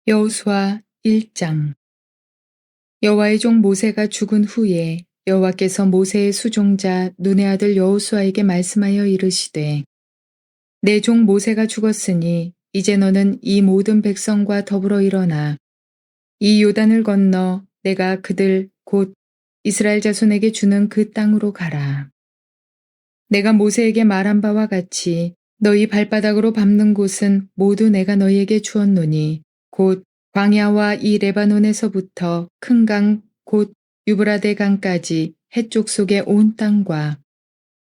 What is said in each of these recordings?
여호수아 1장. 여호와의 종 모세가 죽은 후에 여호와께서 모세의 수종자 눈의 아들 여호수아에게 말씀하여 이르시되 내 종 모세가 죽었으니 이제 너는 이 모든 백성과 더불어 일어나 이 요단을 건너 내가 그들 곧 이스라엘 자손에게 주는 그 땅으로 가라. 내가 모세에게 말한 바와 같이 너희 발바닥으로 밟는 곳은 모두 내가 너희에게 주었노니 곧 광야와 이 레바논에서부터 큰 강 곧 유브라데 강까지 해쪽 속의 온 땅과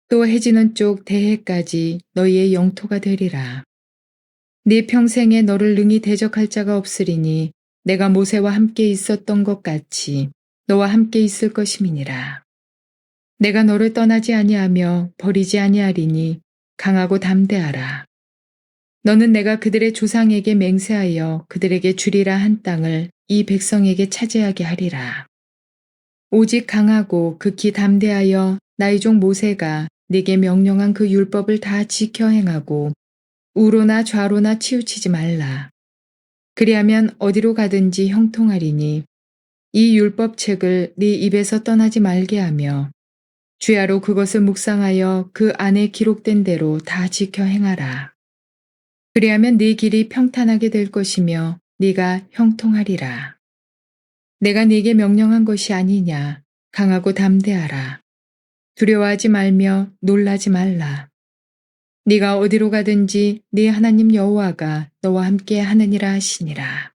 또 해지는 쪽 대해까지 너희의 영토가 되리라. 네 평생에 너를 능히 대적할 자가 없으리니 내가 모세와 함께 있었던 것 같이 너와 함께 있을 것임이니라. 내가 너를 떠나지 아니하며 버리지 아니하리니 강하고 담대하라. 너는 내가 그들의 조상에게 맹세하여 그들에게 주리라 한 땅을 이 백성에게 차지하게 하리라. 오직 강하고 극히 담대하여 나의 종 모세가 네게 명령한 그 율법을 다 지켜 행하고 우로나 좌로나 치우치지 말라. 그리하면 어디로 가든지 형통하리니 이 율법책을 네 입에서 떠나지 말게 하며 주야로 그것을 묵상하여 그 안에 기록된 대로 다 지켜 행하라. 그리하면 네 길이 평탄하게 될 것이며 네가 형통하리라. 내가 네게 명령한 것이 아니냐. 강하고 담대하라. 두려워하지 말며 놀라지 말라. 네가 어디로 가든지 네 하나님 여호와가 너와 함께 하느니라 하시니라.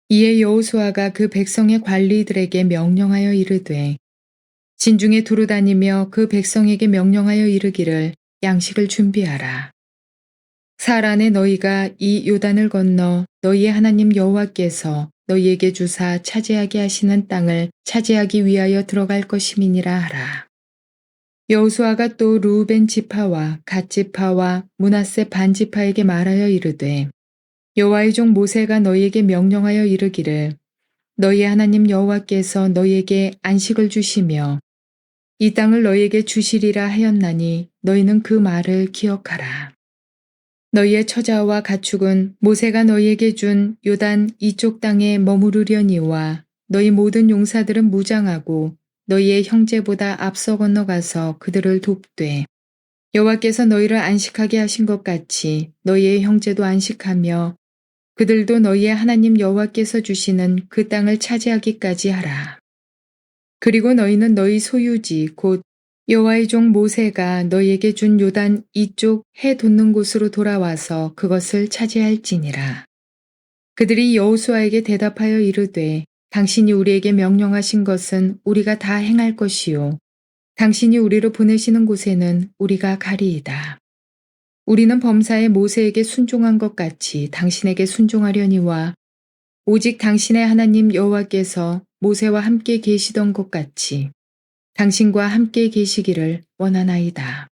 이에 여호수아가 그 백성의 관리들에게 명령하여 이르되 진중에 두루 다니며 그 백성에게 명령하여 이르기를 양식을 준비하라. 살 안에 너희가 이 요단을 건너 너희의 하나님 여호와께서 너희에게 주사 차지하게 하시는 땅을 차지하기 위하여 들어갈 것임이니라 하라. 여호수아가 또 르우벤 지파와 갓 지파와 므낫세 반 지파에게 말하여 이르되 여호와의 종 모세가 너희에게 명령하여 이르기를 너희의 하나님 여호와께서 너희에게 안식을 주시며 이 땅을 너희에게 주시리라 하였나니 너희는 그 말을 기억하라. 너희의 처자와 가축은 모세가 너희에게 준 요단 이쪽 땅에 머무르려니와 너희 모든 용사들은 무장하고 너희의 형제보다 앞서 건너가서 그들을 돕되 여호와께서 너희를 안식하게 하신 것 같이 너희의 형제도 안식하며 그들도 너희의 하나님 여호와께서 주시는 그 땅을 차지하기까지 하라. 그리고 너희는 너희 소유지 곧 여호와의 종 모세가 너희에게 준 요단 이쪽 해 돋는 곳으로 돌아와서 그것을 차지할지니라. 그들이 여호수아에게 대답하여 이르되 당신이 우리에게 명령하신 것은 우리가 다 행할 것이요 당신이 우리를 보내시는 곳에는 우리가 가리이다. 우리는 범사에 모세에게 순종한 것 같이 당신에게 순종하려니와 오직 당신의 하나님 여호와께서 모세와 함께 계시던 것 같이 당신과 함께 계시기를 원하나이다.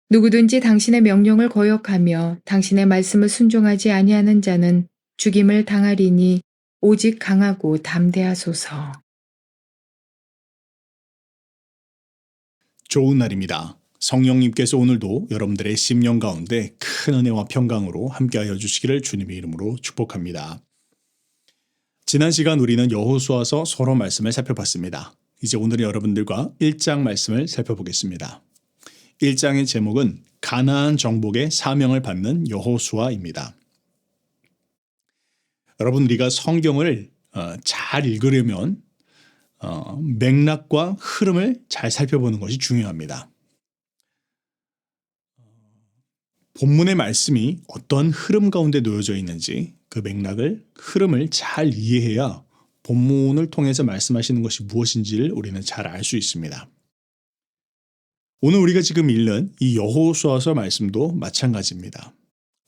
누구든지 당신의 명령을 거역하며 당신의 말씀을 순종하지 아니하는 자는 죽임을 당하리니 오직 강하고 담대하소서. 좋은 날입니다. 성령님께서 오늘도 여러분들의 심령 가운데 큰 은혜와 평강으로 함께하여 주시기를 주님의 이름으로 축복합니다. 지난 시간 우리는 여호수아서 서론 말씀을 살펴봤습니다. 이제 오늘은 여러분들과 1장 말씀을 살펴보겠습니다. 1장의 제목은 가나안 정복의 사명을 받는 여호수아입니다. 여러분 우리가 성경을 잘 읽으려면 맥락과 흐름을 잘 살펴보는 것이 중요합니다. 본문의 말씀이 어떤 흐름 가운데 놓여져 있는지 그 맥락을, 흐름을 잘 이해해야 본문을 통해서 말씀하시는 것이 무엇인지를 우리는 잘 알 수 있습니다. 오늘 우리가 지금 읽는 이 여호수아서 말씀도 마찬가지입니다.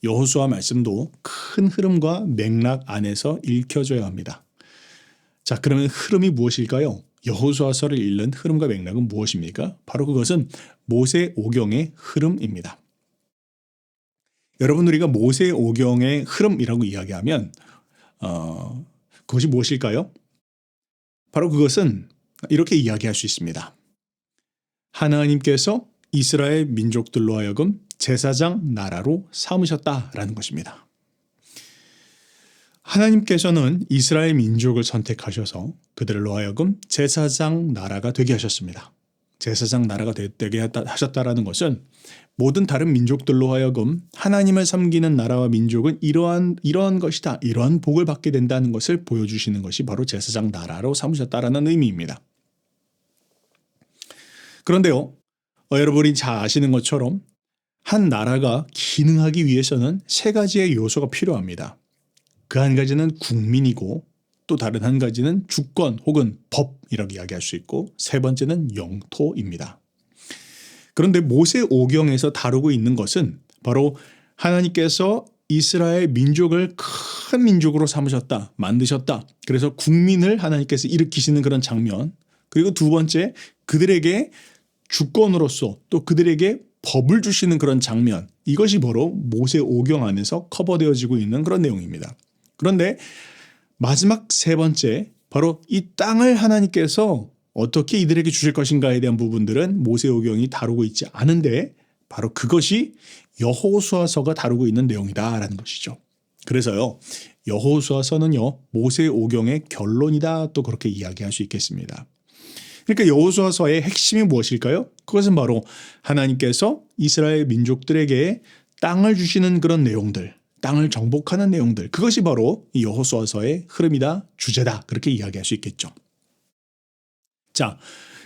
여호수아 말씀도 큰 흐름과 맥락 안에서 읽혀져야 합니다. 자, 그러면 흐름이 무엇일까요? 여호수아서를 읽는 흐름과 맥락은 무엇입니까? 바로 그것은 모세 오경의 흐름입니다. 여러분 우리가 모세 오경의 흐름이라고 이야기하면 그것이 무엇일까요? 바로 그것은 이렇게 이야기할 수 있습니다. 하나님께서 이스라엘 민족들로 하여금 제사장 나라로 삼으셨다라는 것입니다. 하나님께서는 이스라엘 민족을 선택하셔서 그들로 하여금 제사장 나라가 되게 하셨습니다. 제사장 나라가 되게 하셨다라는 것은 모든 다른 민족들로 하여금 하나님을 섬기는 나라와 민족은 이러한 것이다. 이러한 복을 받게 된다는 것을 보여주시는 것이 바로 제사장 나라로 삼으셨다라는 의미입니다. 그런데요, 여러분이 잘 아시는 것처럼 한 나라가 기능하기 위해서는 세 가지의 요소가 필요합니다. 그 한 가지는 국민이고 또 다른 한 가지는 주권 혹은 법이라고 이야기할 수 있고 세 번째는 영토입니다. 그런데 모세오경에서 다루고 있는 것은 바로 하나님께서 이스라엘 민족을 큰 민족으로 삼으셨다, 만드셨다. 그래서 국민을 하나님께서 일으키시는 그런 장면. 그리고 두 번째, 그들에게 주권으로서 또 그들에게 법을 주시는 그런 장면. 이것이 바로 모세오경 안에서 커버되어지고 있는 그런 내용입니다. 그런데 마지막 세 번째, 바로 이 땅을 하나님께서 어떻게 이들에게 주실 것인가에 대한 부분들은 모세오경이 다루고 있지 않은데 바로 그것이 여호수아서가 다루고 있는 내용이다라는 것이죠. 그래서요, 여호수아서는요, 모세오경의 결론이다 또 그렇게 이야기할 수 있겠습니다. 그러니까 여호수아서의 핵심이 무엇일까요? 그것은 바로 하나님께서 이스라엘 민족들에게 땅을 주시는 그런 내용들, 땅을 정복하는 내용들, 그것이 바로 이 여호수아서의 흐름이다, 주제다, 그렇게 이야기할 수 있겠죠. 자,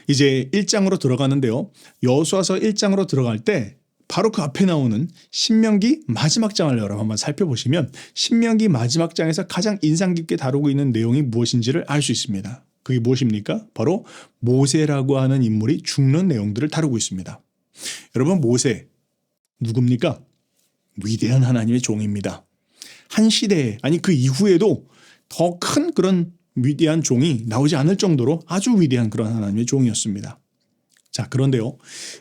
이제 1장으로 들어가는데요. 여호수아서 1장으로 들어갈 때 바로 그 앞에 나오는 신명기 마지막 장을 여러분 한번 살펴보시면 신명기 마지막 장에서 가장 인상 깊게 다루고 있는 내용이 무엇인지를 알 수 있습니다. 그게 무엇입니까? 바로 모세라고 하는 인물이 죽는 내용들을 다루고 있습니다. 여러분, 모세 누굽니까? 위대한 하나님의 종입니다. 한 시대에, 아니 그 이후에도 더 큰 그런 위대한 종이 나오지 않을 정도로 아주 위대한 그런 하나님의 종이었습니다. 자, 그런데요,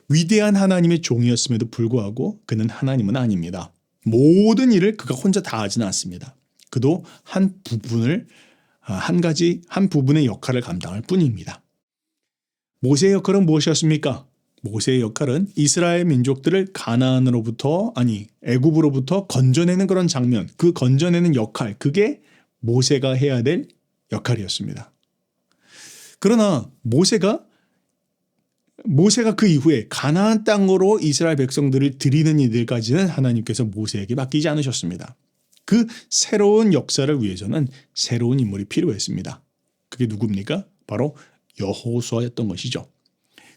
위대한 하나님의 종이었음에도 불구하고 그는 하나님은 아닙니다. 모든 일을 그가 혼자 다 하지는 않습니다. 그도 한 부분의 역할을 감당할 뿐입니다. 모세의 역할은 무엇이었습니까? 모세의 역할은 이스라엘 민족들을 애굽으로부터 건져내는 그런 장면, 그 건져내는 역할, 그게 모세가 해야 될 역할이었습니다. 그러나 모세가 그 이후에 가나안 땅으로 이스라엘 백성들을 드리는 이들까지는 하나님께서 모세에게 맡기지 않으셨습니다. 그 새로운 역사를 위해서는 새로운 인물이 필요했습니다. 그게 누굽니까? 바로 여호수아였던 것이죠.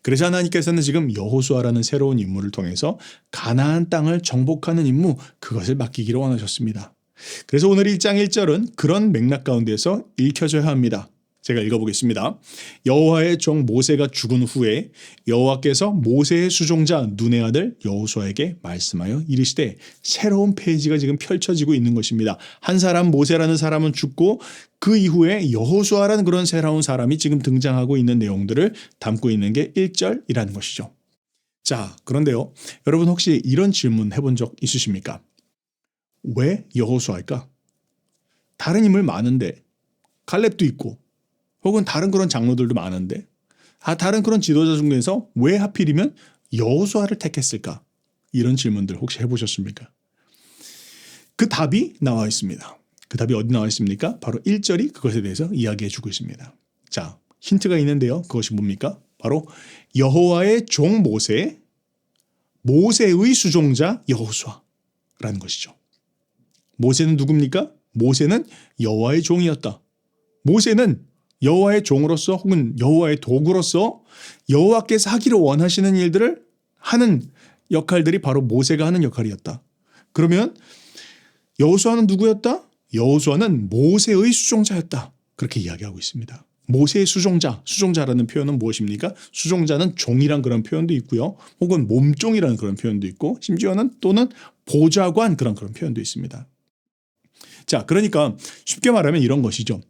그래서 하나님께서는 지금 여호수아라는 새로운 인물을 통해서 가나안 땅을 정복하는 임무, 그것을 맡기기로 원하셨습니다. 그래서 오늘 1장 1절은 그런 맥락 가운데서 읽혀져야 합니다. 제가 읽어보겠습니다. 여호와의 종 모세가 죽은 후에 여호와께서 모세의 수종자 눈의 아들 여호수아에게 말씀하여 이르시되, 새로운 페이지가 지금 펼쳐지고 있는 것입니다. 한 사람 모세라는 사람은 죽고 그 이후에 여호수아라는 그런 새로운 사람이 지금 등장하고 있는 내용들을 담고 있는 게 1절이라는 것이죠. 자, 그런데요, 여러분 혹시 이런 질문 해본 적 있으십니까? 왜 여호수아일까? 다른 인물 많은데, 갈렙도 있고 혹은 다른 그런 장로들도 많은데, 다른 그런 지도자 중에서 왜 하필이면 여호수아를 택했을까? 이런 질문들 혹시 해보셨습니까? 그 답이 나와 있습니다. 그 답이 어디 나와 있습니까? 바로 1절이 그것에 대해서 이야기해주고 있습니다. 자, 힌트가 있는데요. 그것이 뭡니까? 바로 여호와의 종 모세의 수종자 여호수아라는 것이죠. 모세는 누굽니까? 모세는 여호와의 종이었다. 모세는 여호와의 종으로서 혹은 여호와의 도구로서 여호와께서 하기를 원하시는 일들을 하는 역할들이 바로 모세가 하는 역할이었다. 그러면 여호수아는 누구였다? 여호수아는 모세의 수종자였다. 그렇게 이야기하고 있습니다. 모세의 수종자라는 표현은 무엇입니까? 수종자는 종이란 그런 표현도 있고요. 혹은 몸종이라는 그런 표현도 있고, 심지어는 또는 보좌관 그런 표현도 있습니다. 자, 그러니까 쉽게 말하면 이런 것이죠.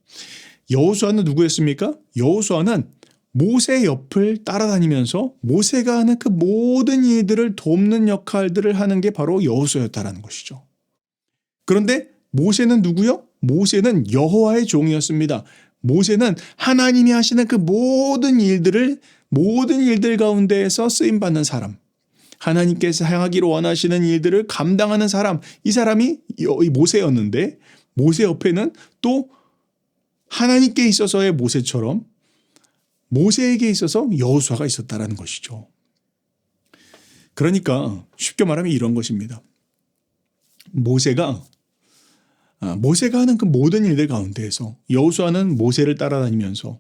여호수아는 누구였습니까? 여호수아는 모세 옆을 따라다니면서 모세가 하는 그 모든 일들을 돕는 역할들을 하는 게 바로 여호수아였다라는 것이죠. 그런데 모세는 누구요? 모세는 여호와의 종이었습니다. 모세는 하나님이 하시는 그 모든 일들 가운데에서 쓰임받는 사람, 하나님께서 행하기로 원하시는 일들을 감당하는 사람, 이 사람이 모세였는데, 모세 옆에는 또 하나님께 있어서의 모세처럼 모세에게 있어서 여호수아가 있었다라는 것이죠. 그러니까 쉽게 말하면 이런 것입니다. 모세가 하는 그 모든 일들 가운데에서 여호수아는 모세를 따라다니면서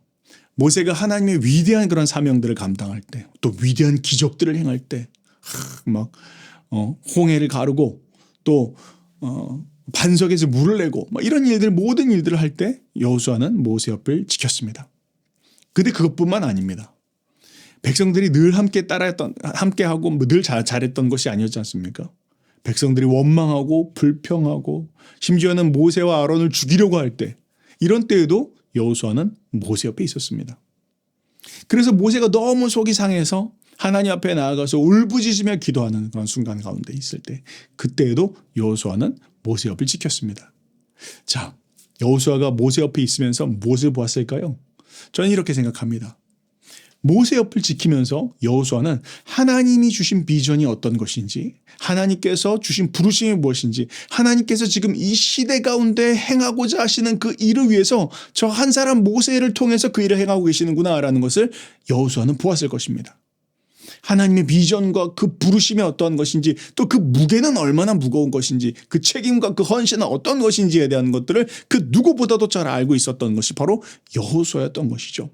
모세가 하나님의 위대한 그런 사명들을 감당할 때, 또 위대한 기적들을 행할 때, 홍해를 가르고 또 반석에서 물을 내고 이런 일들, 모든 일들을 할 때 여호수아는 모세 옆을 지켰습니다. 근데 그것뿐만 아닙니다. 백성들이 늘 함께하고 늘 잘했던 것이 아니었지 않습니까? 백성들이 원망하고 불평하고 심지어는 모세와 아론을 죽이려고 할 때, 이런 때에도 여호수아는 모세 옆에 있었습니다. 그래서 모세가 너무 속이 상해서 하나님 앞에 나아가서 울부짖으며 기도하는 그런 순간 가운데 있을 때, 그때에도 여호수아는 모세 옆을 지켰습니다. 자, 여호수아가 모세 옆에 있으면서 무엇을 보았을까요? 저는 이렇게 생각합니다. 모세 옆을 지키면서 여호수아는 하나님이 주신 비전이 어떤 것인지, 하나님께서 주신 부르심이 무엇인지, 하나님께서 지금 이 시대 가운데 행하고자 하시는 그 일을 위해서 저 한 사람 모세를 통해서 그 일을 행하고 계시는구나라는 것을 여호수아는 보았을 것입니다. 하나님의 비전과 그 부르심이 어떠한 것인지, 또 그 무게는 얼마나 무거운 것인지, 그 책임과 그 헌신은 어떤 것인지에 대한 것들을 그 누구보다도 잘 알고 있었던 것이 바로 여호수아였던 것이죠.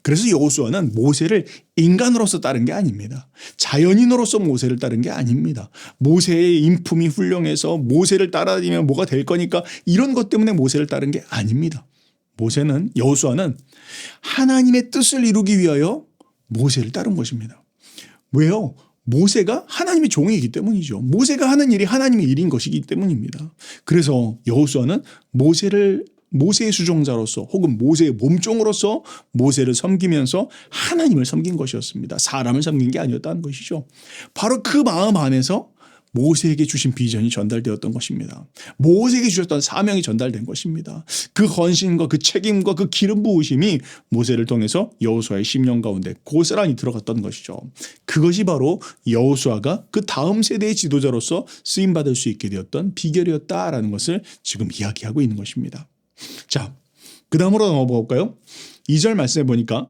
그래서 여호수아는 모세를 인간으로서 따른 게 아닙니다. 자연인으로서 모세를 따른 게 아닙니다. 모세의 인품이 훌륭해서 모세를 따라다니면 뭐가 될 거니까 이런 것 때문에 모세를 따른 게 아닙니다. 여호수아는 하나님의 뜻을 이루기 위하여 모세를 따른 것입니다. 왜요? 모세가 하나님의 종이기 때문이죠. 모세가 하는 일이 하나님의 일인 것이기 때문입니다. 그래서 여호수아는 모세의 수종자로서 혹은 모세의 몸종으로서 모세를 섬기면서 하나님을 섬긴 것이었습니다. 사람을 섬긴 게 아니었다는 것이죠. 바로 그 마음 안에서 모세에게 주신 비전이 전달되었던 것입니다. 모세에게 주셨던 사명이 전달된 것입니다. 그 헌신과 그 책임과 그 기름 부으심이 모세를 통해서 여호수아의 심령 가운데 고스란히 들어갔던 것이죠. 그것이 바로 여호수아가 그 다음 세대의 지도자로서 쓰임받을 수 있게 되었던 비결이었다라는 것을 지금 이야기하고 있는 것입니다. 자, 그 다음으로 넘어가 볼까요? 2절 말씀해 보니까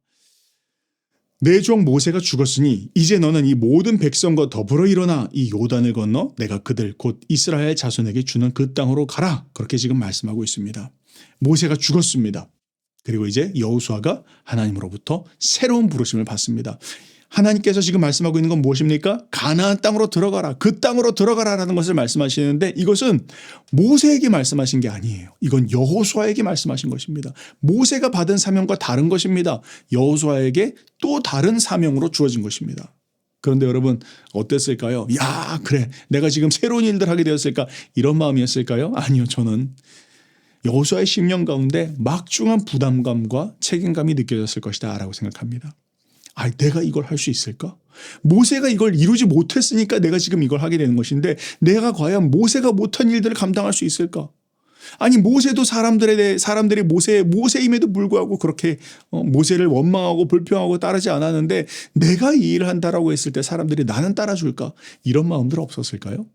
내 종 모세가 죽었으니 이제 너는 이 모든 백성과 더불어 일어나 이 요단을 건너 내가 그들 곧 이스라엘 자손에게 주는 그 땅으로 가라. 그렇게 지금 말씀하고 있습니다. 모세가 죽었습니다. 그리고 이제 여호수아가 하나님으로부터 새로운 부르심을 받습니다. 하나님께서 지금 말씀하고 있는 건 무엇입니까? 가나안 땅으로 들어가라. 그 땅으로 들어가라라는 것을 말씀하시는데, 이것은 모세에게 말씀하신 게 아니에요. 이건 여호수아에게 말씀하신 것입니다. 모세가 받은 사명과 다른 것입니다. 여호수아에게 또 다른 사명으로 주어진 것입니다. 그런데 여러분 어땠을까요? 야, 그래, 내가 지금 새로운 일들 하게 되었을까? 이런 마음이었을까요? 아니요. 저는 여호수아의 심령 가운데 막중한 부담감과 책임감이 느껴졌을 것이다 라고 생각합니다. 내가 이걸 할 수 있을까? 모세가 이걸 이루지 못했으니까 내가 지금 이걸 하게 되는 것인데, 내가 과연 모세가 못한 일들을 감당할 수 있을까? 아니, 모세도 사람들이 모세임에도 불구하고 그렇게 모세를 원망하고 불평하고 따르지 않았는데, 내가 이 일을 한다라고 했을 때 사람들이 나는 따라줄까? 이런 마음들 없었을까요?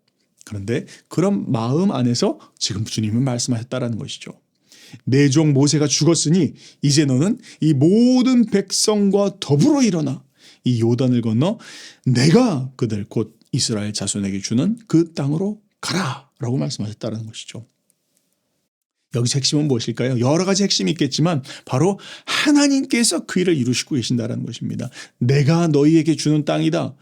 그런데 그런 마음 안에서 지금 주님은 말씀하셨다라는 것이죠. 내 종 모세가 죽었으니 이제 너는 이 모든 백성과 더불어 일어나 이 요단을 건너 내가 그들 곧 이스라엘 자손에게 주는 그 땅으로 가라 라고 말씀하셨다는 것이죠. 여기서 핵심은 무엇일까요? 여러 가지 핵심이 있겠지만 바로 하나님께서 그 일을 이루시고 계신다는 것입니다. 내가 너희에게 주는 땅이다.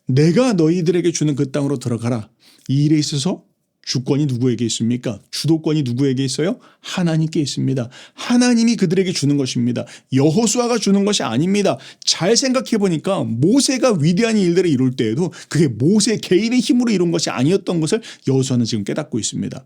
내가 너희들에게 주는 그 땅으로 들어가라. 이 일에 있어서 주권이 누구에게 있습니까? 주도권이 누구에게 있어요? 하나님께 있습니다. 하나님이 그들에게 주는 것입니다. 여호수아가 주는 것이 아닙니다. 잘 생각해 보니까 모세가 위대한 일들을 이룰 때에도 그게 모세 개인의 힘으로 이룬 것이 아니었던 것을 여호수아는 지금 깨닫고 있습니다.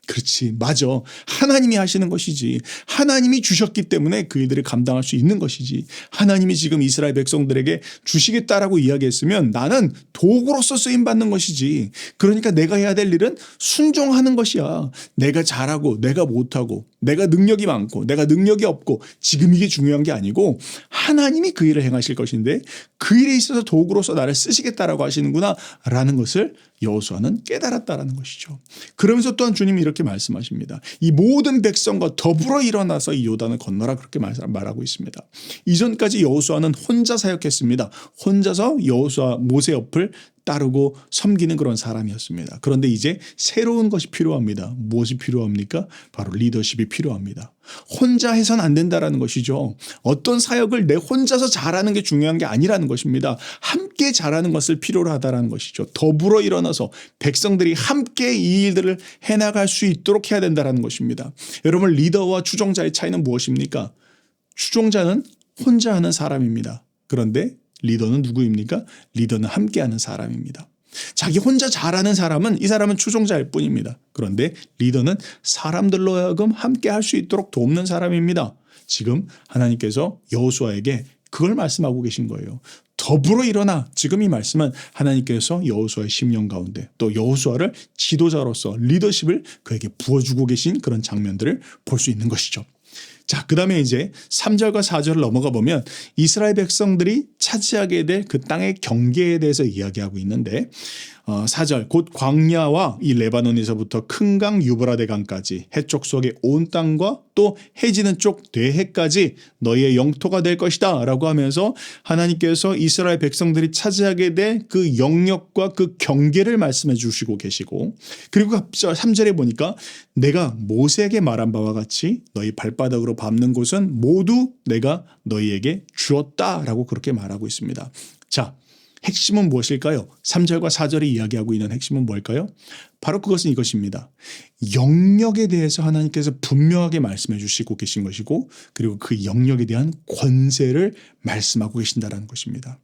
그렇지, 맞아. 하나님이 하시는 것이지. 하나님이 주셨기 때문에 그 일들을 감당할 수 있는 것이지. 하나님이 지금 이스라엘 백성들에게 주시겠다라고 이야기했으면 나는 도구로서 쓰임받는 것이지. 그러니까 내가 해야 될 일은 순종하는 것이야. 내가 잘하고 내가 못하고 내가 능력이 많고 내가 능력이 없고 지금 이게 중요한 게 아니고 하나님이 그 일을 행하실 것인데 그 일에 있어서 도구로서 나를 쓰시겠다라고 하시는구나 라는 것을 여호수아는 깨달았다라는 것이죠. 그러면서 또한 주님이 이렇게 말씀하십니다. 이 모든 백성과 더불어 일어나서 이 요단을 건너라 그렇게 말하고 있습니다. 이전까지 여호수아는 혼자 사역했습니다. 혼자서 여호수아 모세 옆을 따르고 섬기는 그런 사람이었습니다. 그런데 이제 새로운 것이 필요합니다. 무엇이 필요합니까? 바로 리더십이 필요합니다. 혼자 해서는 안 된다라는 것이죠. 어떤 사역을 내 혼자서 잘하는 게 중요한 게 아니라는 것입니다. 함께 잘하는 것을 필요로 하다라는 것이죠. 더불어 일어나서 백성들이 함께 이 일들을 해나갈 수 있도록 해야 된다라는 것입니다. 여러분, 리더와 추종자의 차이는 무엇입니까? 추종자는 혼자 하는 사람입니다. 그런데 리더는 누구입니까? 리더는 함께하는 사람입니다. 자기 혼자 잘하는 사람은 이 사람은 추종자일 뿐입니다. 그런데 리더는 사람들로 하여금 함께할 수 있도록 돕는 사람입니다. 지금 하나님께서 여호수아에게 그걸 말씀하고 계신 거예요. 더불어 일어나. 지금 이 말씀은 하나님께서 여호수아의 심령 가운데 또 여호수아를 지도자로서 리더십을 그에게 부어주고 계신 그런 장면들을 볼 수 있는 것이죠. 자, 그 다음에 이제 3절과 4절을 넘어가 보면 이스라엘 백성들이 차지하게 될 그 땅의 경계에 대해서 이야기하고 있는데 4절 곧 광야와 이 레바논에서부터 큰 강 유브라데 강까지 해쪽 속의 온 땅과 또 해지는 쪽 뇌해까지 너희의 영토가 될 것이다 라고 하면서 하나님께서 이스라엘 백성들이 차지하게 될 그 영역과 그 경계를 말씀해 주시고 계시고, 그리고 3절에 보니까 내가 모세에게 말한 바와 같이 너희 발바닥으로 밟는 곳은 모두 내가 너희에게 주었다라고 그렇게 말하고 있습니다. 자, 핵심은 무엇일까요? 3절과 4절이 이야기하고 있는 핵심은 뭘까요? 바로 그것은 이것입니다. 영역에 대해서 하나님께서 분명하게 말씀해 주시고 계신 것이고, 그리고 그 영역에 대한 권세를 말씀하고 계신다는 것입니다.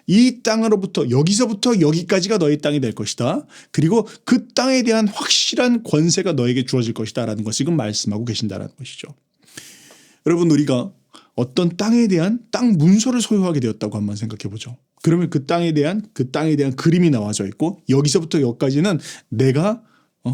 이 땅으로부터 여기서부터 여기까지가 너희 땅이 될 것이다. 그리고 그 땅에 대한 확실한 권세가 너에게 주어질 것이다 라는 것을 지금 말씀하고 계신다는 것이죠. 여러분, 우리가 어떤 땅에 대한 땅 문서를 소유하게 되었다고 한번 생각해 보죠. 그러면 그 땅에 대한 그림이 나와져 있고 여기서부터 여기까지는 내가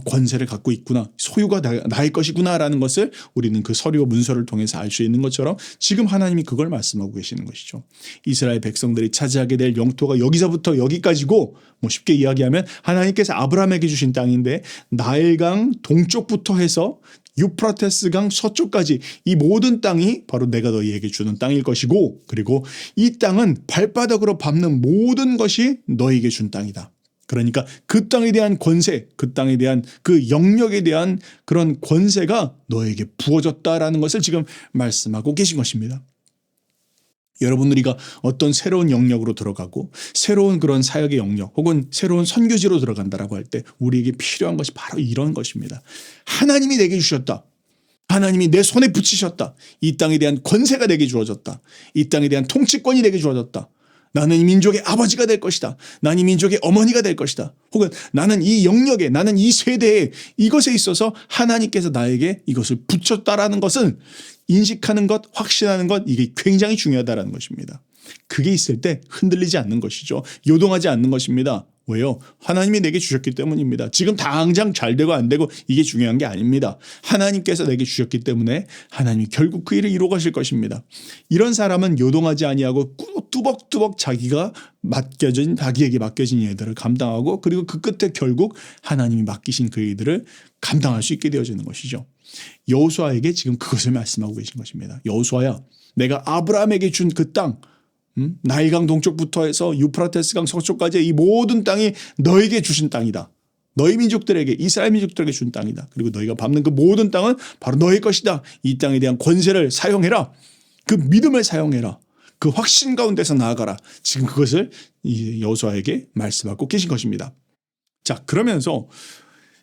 권세를 갖고 있구나, 소유가 나의 것이구나라는 것을 우리는 그 서류와 문서를 통해서 알 수 있는 것처럼 지금 하나님이 그걸 말씀하고 계시는 것이죠. 이스라엘 백성들이 차지하게 될 영토가 여기서부터 여기까지고, 쉽게 이야기하면 하나님께서 아브라함에게 주신 땅인데 나일강 동쪽부터 해서 유프라테스 강 서쪽까지 이 모든 땅이 바로 내가 너희에게 주는 땅일 것이고, 그리고 이 땅은 발바닥으로 밟는 모든 것이 너희에게 준 땅이다. 그러니까 그 땅에 대한 권세, 그 땅에 대한 그 영역에 대한 그런 권세가 너에게 부어졌다라는 것을 지금 말씀하고 계신 것입니다. 여러분, 우리가 어떤 새로운 영역으로 들어가고 새로운 그런 사역의 영역 혹은 새로운 선교지로 들어간다라고 할 때 우리에게 필요한 것이 바로 이런 것입니다. 하나님이 내게 주셨다. 하나님이 내 손에 붙이셨다. 이 땅에 대한 권세가 내게 주어졌다. 이 땅에 대한 통치권이 내게 주어졌다. 나는 이 민족의 아버지가 될 것이다. 나는 이 민족의 어머니가 될 것이다. 혹은 나는 이 영역에, 나는 이 세대에 이것에 있어서 하나님께서 나에게 이것을 붙였다라는 것은 인식하는 것, 확신하는 것, 이게 굉장히 중요하다는 것입니다. 그게 있을 때 흔들리지 않는 것이죠. 요동하지 않는 것입니다. 왜요? 하나님이 내게 주셨기 때문입니다. 지금 당장 잘 되고 안 되고 이게 중요한 게 아닙니다. 하나님께서 내게 주셨기 때문에 하나님이 결국 그 일을 이루어 가실 것입니다. 이런 사람은 요동하지 아니하고 뚜벅뚜벅 자기에게 맡겨진 일들을 감당하고, 그리고 그 끝에 결국 하나님이 맡기신 그 일들을 감당할 수 있게 되어지는 것이죠. 여호수아에게 지금 그것을 말씀하고 계신 것입니다. 여호수아야, 내가 아브라함에게 준 그 땅, 나일강 동쪽부터 해서 유프라테스강 서쪽까지 이 모든 땅이 너에게 주신 땅이다. 너희 민족들에게, 이스라엘 민족들에게 준 땅이다. 그리고 너희가 밟는 그 모든 땅은 바로 너의 것이다. 이 땅에 대한 권세를 사용해라. 그 믿음을 사용해라. 그 확신 가운데서 나아가라. 지금 그것을 여호수아에게 말씀하고 계신 것입니다. 자, 그러면서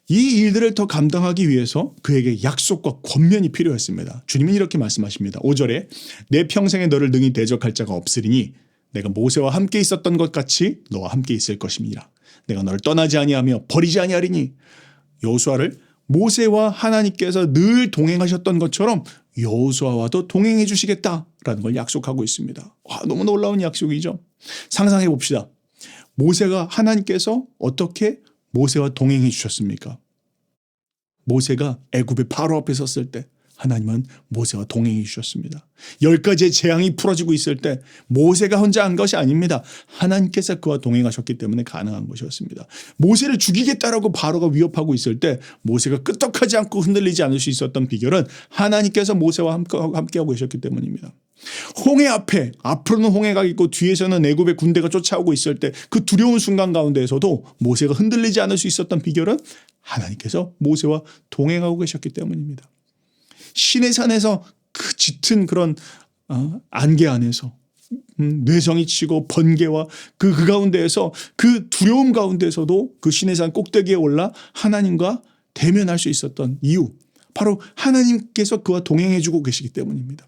이 일들을 더 감당하기 위해서 그에게 약속과 권면이 필요했습니다. 주님은 이렇게 말씀하십니다. 5절에 내 평생에 너를 능히 대적할 자가 없으리니 내가 모세와 함께 있었던 것 같이 너와 함께 있을 것임이라. 내가 너를 떠나지 아니하며 버리지 아니하리니. 여호수아를 모세와 하나님께서 늘 동행하셨던 것처럼 여호수아와도 동행해 주시겠다라는 걸 약속하고 있습니다. 너무 놀라운 약속이죠. 상상해 봅시다. 모세가, 하나님께서 어떻게 모세와 동행해 주셨습니까? 모세가 애굽의 바로 앞에 섰을 때 하나님은 모세와 동행해 주셨습니다. 10가지의 재앙이 풀어지고 있을 때 모세가 혼자 한 것이 아닙니다. 하나님께서 그와 동행하셨기 때문에 가능한 것이었습니다. 모세를 죽이겠다라고 바로가 위협하고 있을 때 모세가 끄떡하지 않고 흔들리지 않을 수 있었던 비결은 하나님께서 모세와 함께하고 계셨기 때문입니다. 홍해 앞으로는 홍해가 있고 뒤에서는 애굽의 군대가 쫓아오고 있을 때 그 두려운 순간 가운데에서도 모세가 흔들리지 않을 수 있었던 비결은 하나님께서 모세와 동행하고 계셨기 때문입니다. 시내산에서 그 짙은 그런 안개 안에서 뇌성이 치고 번개와 그 가운데에서 그 두려움 가운데서도 그 시내산 꼭대기에 올라 하나님과 대면할 수 있었던 이유, 바로 하나님께서 그와 동행해주고 계시기 때문입니다.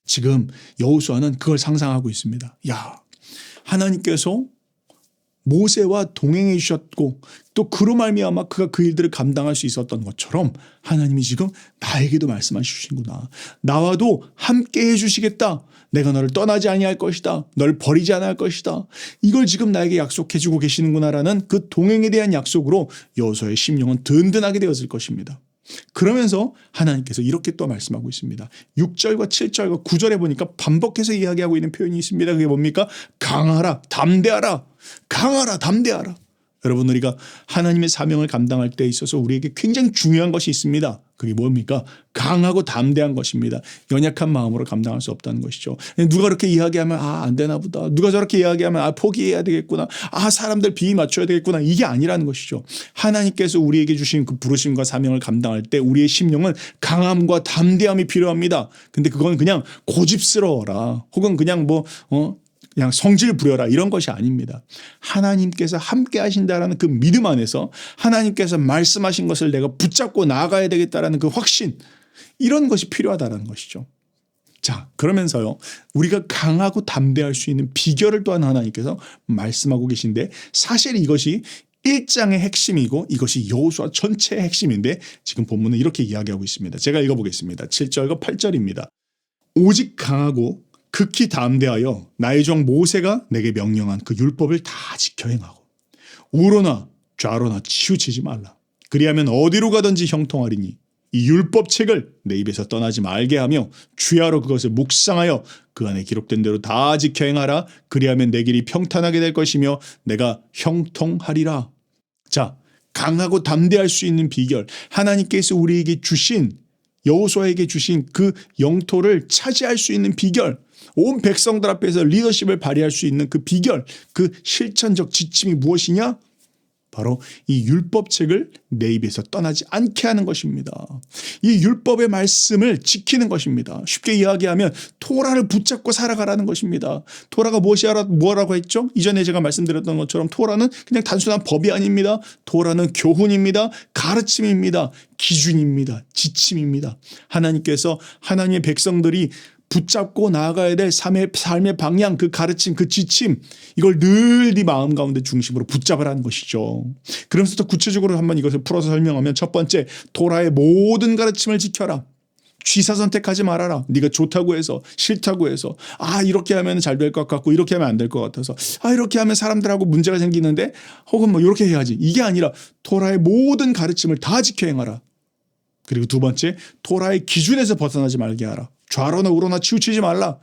지금 여호수아는 그걸 상상하고 있습니다. 야, 하나님께서 모세와 동행해 주셨고 또 그로 말미암아 그가 그 일들을 감당할 수 있었던 것처럼 하나님이 지금 나에게도 말씀해 주시는구나. 나와도 함께 해 주시겠다. 내가 너를 떠나지 아니할 것이다. 널 버리지 않을 것이다. 이걸 지금 나에게 약속해 주고 계시는구나라는 그 동행에 대한 약속으로 여호수아의 심령은 든든하게 되었을 것입니다. 그러면서 하나님께서 이렇게 또 말씀하고 있습니다. 6절과 7절과 9절에 보니까 반복해서 이야기하고 있는 표현이 있습니다. 그게 뭡니까? 강하라, 담대하라. 강하라, 담대하라. 여러분, 우리가 하나님의 사명을 감당할 때 있어서 우리에게 굉장히 중요한 것이 있습니다. 그게 뭡니까? 강하고 담대한 것입니다. 연약한 마음으로 감당할 수 없다는 것이죠. 누가 그렇게 이야기하면 안 되나 보다. 누가 저렇게 이야기하면 포기해야 되겠구나. 사람들 비위 맞춰야 되겠구나. 이게 아니라는 것이죠. 하나님께서 우리에게 주신 그 부르심과 사명을 감당할 때 우리의 심령은 강함과 담대함이 필요합니다. 근데 그건 그냥 고집스러워라. 혹은 그냥 그냥 성질 부려라 이런 것이 아닙니다. 하나님께서 함께 하신다라는 그 믿음 안에서 하나님께서 말씀하신 것을 내가 붙잡고 나아가야 되겠다라는 그 확신, 이런 것이 필요하다는 것이죠. 자, 그러면서요, 우리가 강하고 담대할 수 있는 비결을 또한 하나님께서 말씀하고 계신데, 사실 이것이 1장의 핵심이고 이것이 여호수아 전체의 핵심인데 지금 본문은 이렇게 이야기하고 있습니다. 제가 읽어보겠습니다. 7절과 8절입니다. 오직 강하고 극히 담대하여 나의 종 모세가 내게 명령한 그 율법을 다 지켜 행하고 우로나 좌로나 치우치지 말라. 그리하면 어디로 가든지 형통하리니 이 율법책을 내 입에서 떠나지 말게 하며 주야로 그것을 묵상하여 그 안에 기록된 대로 다 지켜 행하라. 그리하면 내 길이 평탄하게 될 것이며 내가 형통하리라. 자, 강하고 담대할 수 있는 비결, 하나님께서 우리에게 주신, 여호수아에게 주신 그 영토를 차지할 수 있는 비결, 온 백성들 앞에서 리더십을 발휘할 수 있는 그 비결, 그 실천적 지침이 무엇이냐? 바로 이 율법책을 내 입에서 떠나지 않게 하는 것입니다. 이 율법의 말씀을 지키는 것입니다. 쉽게 이야기하면 토라를 붙잡고 살아가라는 것입니다. 토라가 뭐라고 했죠? 이전에 제가 말씀드렸던 것처럼 토라는 그냥 단순한 법이 아닙니다. 토라는 교훈입니다. 가르침입니다. 기준입니다. 지침입니다. 하나님께서 하나님의 백성들이 붙잡고 나아가야 될 삶의 방향, 그 가르침, 그 지침, 이걸 늘 네 마음 가운데 중심으로 붙잡으라는 것이죠. 그러면서 또 구체적으로 한번 이것을 풀어서 설명하면, 첫 번째, 토라의 모든 가르침을 지켜라. 취사 선택하지 말아라. 네가 좋다고 해서, 싫다고 해서, 이렇게 하면 잘 될 것 같고 이렇게 하면 안 될 것 같아서, 이렇게 하면 사람들하고 문제가 생기는데 혹은 이렇게 해야지. 이게 아니라 토라의 모든 가르침을 다 지켜 행하라. 그리고 두 번째, 토라의 기준에서 벗어나지 말게 하라. 좌로나 우로나 치우치지 말라.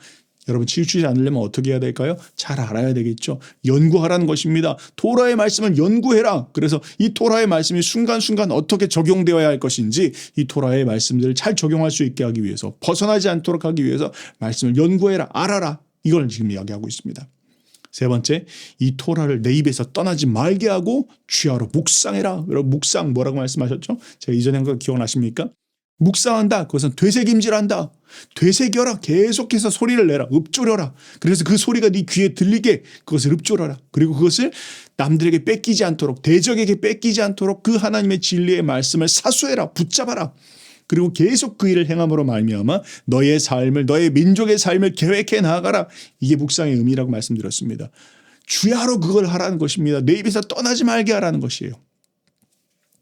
여러분, 치우치지 않으려면 어떻게 해야 될까요? 잘 알아야 되겠죠. 연구하라는 것입니다. 토라의 말씀을 연구해라. 그래서 이 토라의 말씀이 순간순간 어떻게 적용되어야 할 것인지, 이 토라의 말씀들을 잘 적용할 수 있게 하기 위해서, 벗어나지 않도록 하기 위해서 말씀을 연구해라. 알아라. 이걸 지금 이야기하고 있습니다. 세 번째, 이 토라를 내 입에서 떠나지 말게 하고 주야로 묵상해라. 여러분, 묵상 뭐라고 말씀하셨죠? 제가 이전에 한 거 기억나십니까? 묵상한다. 그것은 되새김질한다. 되새겨라. 계속해서 소리를 내라. 읊조려라. 그래서 그 소리가 네 귀에 들리게 그것을 읊조려라. 그리고 그것을 남들에게 뺏기지 않도록, 대적에게 뺏기지 않도록 그 하나님의 진리의 말씀을 사수해라. 붙잡아라. 그리고 계속 그 일을 행함으로 말미암아 너의 삶을, 너의 민족의 삶을 계획해 나아가라. 이게 묵상의 의미라고 말씀드렸습니다. 주야로 그걸 하라는 것입니다. 내 입에서 떠나지 말게 하라는 것이에요.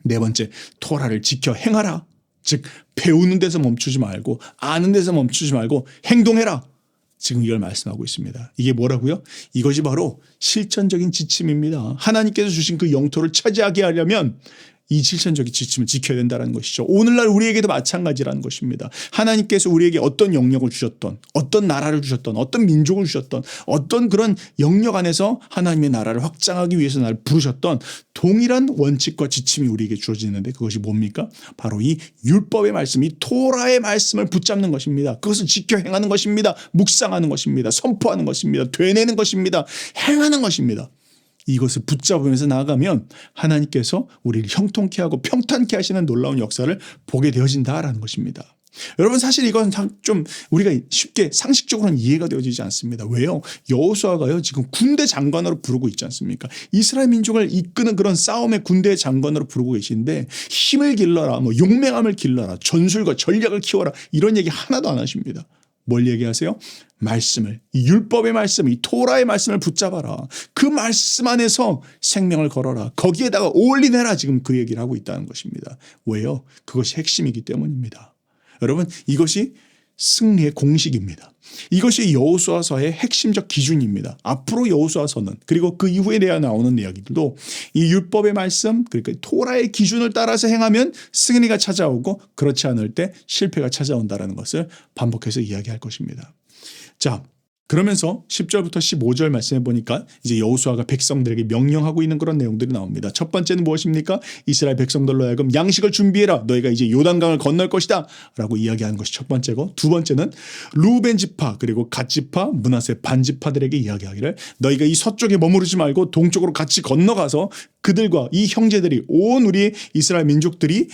네 번째, 토라를 지켜 행하라. 즉, 배우는 데서 멈추지 말고, 아는 데서 멈추지 말고 행동해라. 지금 이걸 말씀하고 있습니다. 이게 뭐라고요? 이것이 바로 실천적인 지침입니다. 하나님께서 주신 그 영토를 차지하게 하려면 이 실천적인 지침을 지켜야 된다는 것이죠. 오늘날 우리에게도 마찬가지라는 것입니다. 하나님께서 우리에게 어떤 영역을 주셨던, 어떤 나라를 주셨던, 어떤 민족을 주셨던, 어떤 그런 영역 안에서 하나님의 나라를 확장하기 위해서 나를 부르셨던 동일한 원칙과 지침이 우리에게 주어지는데 그것이 뭡니까? 바로 이 율법의 말씀, 이 토라의 말씀을 붙잡는 것입니다. 그것을 지켜 행하는 것입니다. 묵상하는 것입니다. 선포하는 것입니다. 되뇌는 것입니다. 행하는 것입니다. 이것을 붙잡으면서 나아가면 하나님께서 우리를 형통케 하고 평탄케 하시는 놀라운 역사를 보게 되어진다라는 것입니다. 여러분 사실 이건 좀 우리가 쉽게 상식적으로는 이해가 되어지지 않습니다. 왜요? 여호수아가요 지금 군대 장관으로 부르고 있지 않습니까? 이스라엘 민족을 이끄는 그런 싸움의 군대의 장관으로 부르고 계신데 힘을 길러라, 뭐 용맹함을 길러라, 전술과 전략을 키워라 이런 얘기 하나도 안 하십니다. 뭘 얘기하세요? 말씀을, 이 율법의 말씀, 이 토라의 말씀을 붙잡아라. 그 말씀 안에서 생명을 걸어라. 거기에다가 올인해라. 지금 그 얘기를 하고 있다는 것입니다. 왜요? 그것이 핵심이기 때문입니다. 여러분 이것이 승리의 공식입니다. 이것이 여호수아서의 핵심적 기준입니다. 앞으로 여호수아서는 그리고 그 이후에 나오는 이야기들도 이 율법의 말씀 그러니까 토라의 기준을 따라서 행하면 승리가 찾아오고 그렇지 않을 때 실패가 찾아온다는 것을 반복해서 이야기할 것입니다. 자, 그러면서 10절부터 15절 말씀해 보니까 이제 여호수아가 백성들에게 명령하고 있는 그런 내용들이 나옵니다. 첫 번째는 무엇입니까? 이스라엘 백성들로 하여금 양식을 준비해라. 너희가 이제 요단강을 건널 것이다. 라고 이야기하는 것이 첫 번째고 두 번째는 루벤 지파 그리고 갓 지파 므낫세 반 지파들에게 이야기하기를 너희가 이 서쪽에 머무르지 말고 동쪽으로 같이 건너가서 그들과 이 형제들이 온 우리 이스라엘 민족들이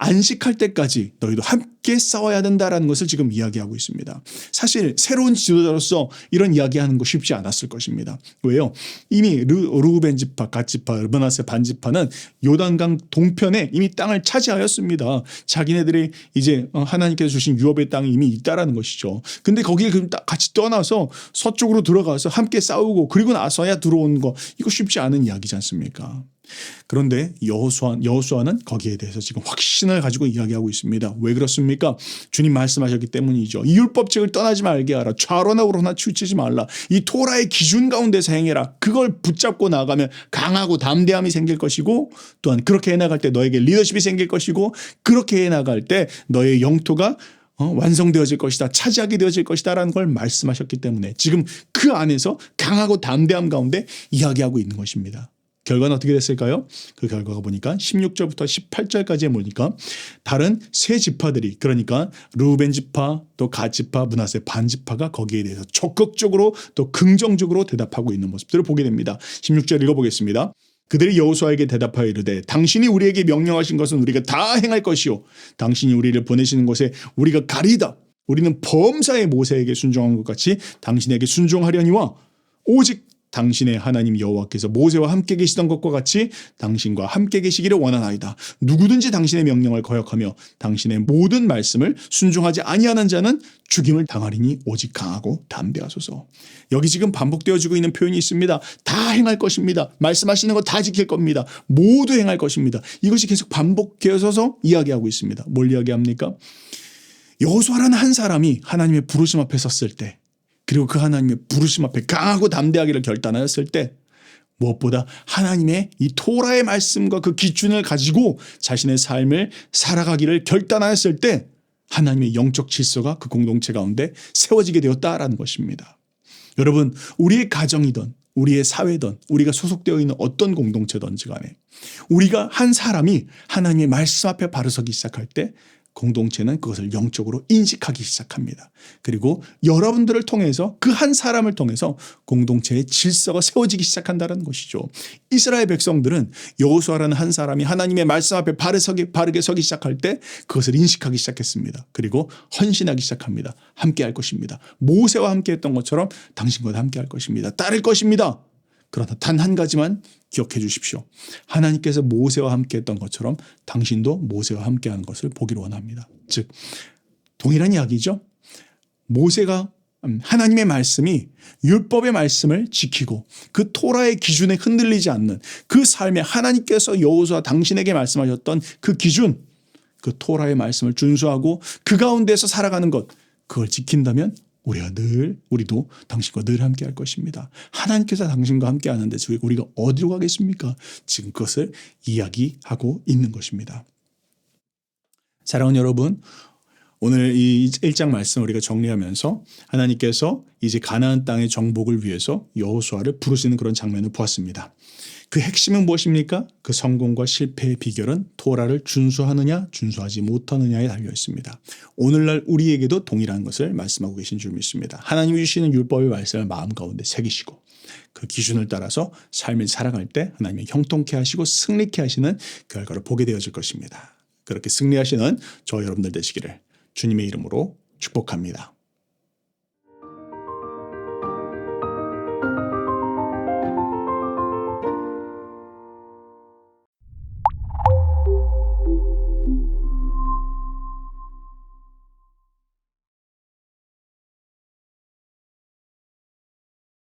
안식할 때까지 너희도 함께 싸워야 된다라는 것을 지금 이야기하고 있습니다. 사실 새로운 지도자로서 이런 이야기하는 거 쉽지 않았을 것입니다. 왜요? 이미 루벤 지파, 갓 지파, 므낫세 반 지파는 요단강 동편에 이미 땅을 차지하였습니다. 자기네들이 이제 하나님께서 주신 유업의 땅이 이미 있다라는 것이죠. 근데 거기에 같이 떠나서 서쪽으로 들어가서 함께 싸우고 그리고 나서야 들어온 거 이거 쉽지 않은 이야기지 않습니까? 그런데 여호수아는 거기에 대해서 지금 확신을 가지고 이야기하고 있습니다. 왜 그렇습니까? 주님 말씀하셨기 때문이죠. 이 율법칙을 떠나지 말게 하라. 좌로나 우로나 치우치지 말라. 이 토라의 기준 가운데서 행해라. 그걸 붙잡고 나가면 강하고 담대함이 생길 것이고 또한 그렇게 해나갈 때 너에게 리더십이 생길 것이고 그렇게 해나갈 때 너의 영토가 완성되어질 것이다. 차지하게 되어질 것이다. 라는 걸 말씀하셨기 때문에 지금 그 안에서 강하고 담대함 가운데 이야기하고 있는 것입니다. 결과는 어떻게 됐을까요? 그 결과가 보니까 16절부터 18절까지에 보니까 다른 세 지파들이 그러니까 루벤 지파 또 갓 지파 므낫세 반 지파가 거기에 대해서 적극적으로 또 긍정적으로 대답하고 있는 모습들을 보게 됩니다. 16절 읽어보겠습니다. 그들이 여호수아에게 대답하여 이르되 당신이 우리에게 명령하신 것은 우리가 다 행할 것이요 당신이 우리를 보내시는 곳에 우리가 가리이다. 우리는 범사의 모세에게 순종한 것 같이 당신에게 순종하려니와 오직 당신의 하나님 여호와께서 모세와 함께 계시던 것과 같이 당신과 함께 계시기를 원하나이다. 누구든지 당신의 명령을 거역하며 당신의 모든 말씀을 순종하지 아니하는 자는 죽임을 당하리니 오직 강하고 담대하소서. 여기 지금 반복되어지고 있는 표현이 있습니다. 다 행할 것입니다. 말씀하시는 거 다 지킬 겁니다. 모두 행할 것입니다. 이것이 계속 반복되어서 이야기하고 있습니다. 뭘 이야기합니까? 여호수아라는 한 사람이 하나님의 부르심 앞에 섰을 때 그리고 그 하나님의 부르심 앞에 강하고 담대하기를 결단하였을 때 무엇보다 하나님의 이 토라의 말씀과 그 기준을 가지고 자신의 삶을 살아가기를 결단하였을 때 하나님의 영적 질서가 그 공동체 가운데 세워지게 되었다라는 것입니다. 여러분 우리의 가정이든 우리의 사회든 우리가 소속되어 있는 어떤 공동체든지 간에 우리가 한 사람이 하나님의 말씀 앞에 바로 서기 시작할 때 공동체는 그것을 영적으로 인식하기 시작합니다. 그리고 여러분들을 통해서 그 한 사람을 통해서 공동체의 질서가 세워지기 시작한다는 것이죠. 이스라엘 백성들은 여호수아라는 한 사람이 하나님의 말씀 앞에 바르게 서기 시작할 때 그것을 인식하기 시작했습니다. 그리고 헌신하기 시작합니다. 함께 할 것입니다. 모세와 함께 했던 것처럼 당신과 함께 할 것입니다. 따를 것입니다. 그러나 단 한 가지만 기억해 주십시오. 하나님께서 모세와 함께 했던 것처럼 당신도 모세와 함께 하는 것을 보기를 원합니다. 즉 동일한 이야기죠. 모세가 하나님의 말씀이 율법의 말씀을 지키고 그 토라의 기준에 흔들리지 않는 그 삶에 하나님께서 여호수아 당신에게 말씀하셨던 그 기준 그 토라의 말씀을 준수하고 그 가운데서 살아가는 것 그걸 지킨다면 우리도 당신과 늘 함께 할 것입니다. 하나님께서 당신과 함께 하는데 우리가 어디로 가겠습니까? 지금 그것을 이야기하고 있는 것입니다. 사랑하는 여러분, 오늘 이 1장 말씀 우리가 정리하면서 하나님께서 이제 가나안 땅의 정복을 위해서 여호수아를 부르시는 그런 장면을 보았습니다. 그 핵심은 무엇입니까? 그 성공과 실패의 비결은 토라를 준수하느냐 준수하지 못하느냐에 달려 있습니다. 오늘날 우리에게도 동일한 것을 말씀하고 계신 줄 믿습니다. 하나님이 주시는 율법의 말씀을 마음 가운데 새기시고 그 기준을 따라서 삶을 살아갈 때 하나님이 형통케 하시고 승리케 하시는 결과를 보게 되어질 것입니다. 그렇게 승리하시는 저 여러분들 되시기를 주님의 이름으로 축복합니다.